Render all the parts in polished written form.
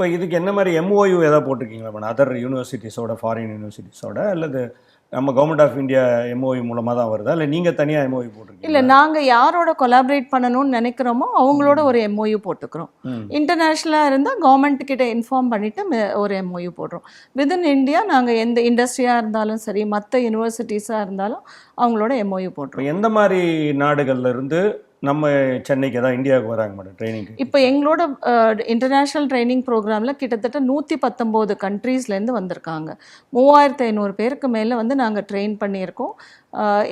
இப்போ இதுக்கு என்ன மாதிரி MOU ஏதாவது போட்டிருக்கீங்களா மேடம்? அதர் யூனிவர்சிட்டிஸோட, ஃபாரின் யூனிவர்சிட்டிஸோட, அல்லது நம்ம கவர்மெண்ட் ஆஃப் இந்தியா MOU மூலமாக தான் வருதா, இல்லை நீங்கள் தனியாக MOU போட்டிருக்கீங்க? இல்லை, நாங்கள் யாரோட கொலாபரேட் பண்ணணும்னு நினைக்கிறோமோ அவங்களோட ஒரு MOU போட்டுக்கிறோம். இன்டர்நேஷ்னலாக இருந்தால் கவர்மெண்ட் கிட்ட இன்ஃபார்ம் பண்ணிவிட்டு ஒரு MOU போடுறோம். வித்தின் இந்தியா நாங்கள் எந்த இண்டஸ்ட்ரியாக இருந்தாலும் சரி, மற்ற யூனிவர்சிட்டிஸாக இருந்தாலும் அவங்களோட MOU போட்டுருவோம். எந்த மாதிரி நாடுகள்ல இருந்து நம்ம சென்னைக்கு தான் இந்தியாவுக்கு வராங்க மேடம் ட்ரைனிங்க்கு? இப்போ எங்களோட இன்டர்நேஷ்னல் ட்ரைனிங் ப்ரோக்ராமில் கிட்டத்தட்ட 119 கண்ட்ரீஸ்லேருந்து வந்திருக்காங்க. 3500 பேருக்கு மேலே வந்து நாங்கள் ட்ரெயின் பண்ணியிருக்கோம்.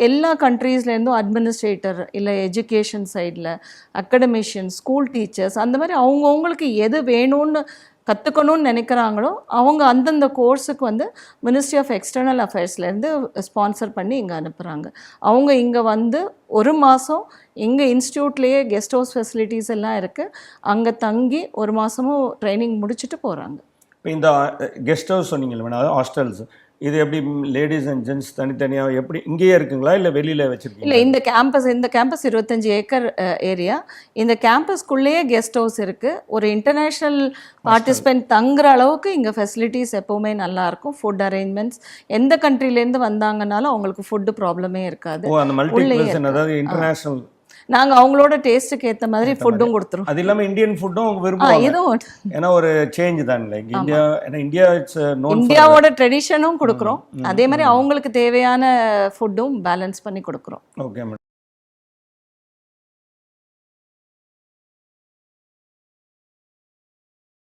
எல்லா கண்ட்ரீஸ்லேருந்தும் அட்மினிஸ்ட்ரேட்டர், இல்லை எஜுகேஷன் சைடில் அக்கடமிஷியன், ஸ்கூல் டீச்சர்ஸ், அந்த மாதிரி அவங்கவுங்களுக்கு எது வேணும்னு கற்றுக்கணும்னு நினைக்கிறாங்களோ அவங்க அந்தந்த கோர்ஸுக்கு வந்து மினிஸ்ட்ரி ஆஃப் எக்ஸ்டர்னல் அஃபேர்ஸ்லேருந்து ஸ்பான்சர் பண்ணி இங்கே அனுப்புகிறாங்க. அவங்க இங்கே வந்து ஒரு மாதம் எங்கள் இன்ஸ்டியூட்லேயே கெஸ்ட் ஹவுஸ் ஃபெசிலிட்டிஸ் எல்லாம் இருக்குது. அங்கே தங்கி ஒரு மாதமும் ட்ரைனிங் முடிச்சுட்டு போகிறாங்க. இப்போ இந்த கெஸ்ட் ஹவுஸ் சொன்னீங்களா மேடம், அதாவது ஹாஸ்டல்ஸ், இது எப்படி லேடிஸ் அண்ட் ஜென்ட்ஸ் தனித்தனியாக எப்படி இங்கேயே இருக்குங்களா, இல்லை வெளியில் வச்சுருக்கீங்க? இல்லை, இந்த கேம்பஸ் 25 ஏக்கர் ஏரியா. இந்த கேம்பஸ்க்குள்ளேயே கெஸ்ட் ஹவுஸ் இருக்குது. ஒரு இன்டர்நேஷ்னல் பார்ட்டிசிபென்ட் தங்குற அளவுக்கு இங்கே ஃபெசிலிட்டிஸ் எப்போவுமே நல்லாயிருக்கும். ஃபுட் அரேஞ்ச்மெண்ட்ஸ் எந்த கண்ட்ரிலேருந்து வந்தாங்கன்னாலும் அவங்களுக்கு ஃபுட்டு ப்ராப்ளமே இருக்காது. அந்த மல்டிபிளேஷன், அதாவது இன்டர்நேஷ்னல், நாங்கள் அவங்களோட டேஸ்ட்டுக்கு ஏற்ற மாதிரி ஃபுட்டும் கொடுத்துருவோம். அது இல்லாமல் இந்தியன் ஃபுட்டும் அவங்க விரும்புவாங்க. இதுவும் ஏன்னா ஒரு சேஞ்ச் தான் இல்லை இந்தியா, ஏன்னா இந்தியா இந்தியாவோட ட்ரெடிஷனும் கொடுக்குறோம், அதே மாதிரி அவங்களுக்கு தேவையான ஃபுட்டும் பேலன்ஸ் பண்ணி கொடுக்குறோம். Okay madam.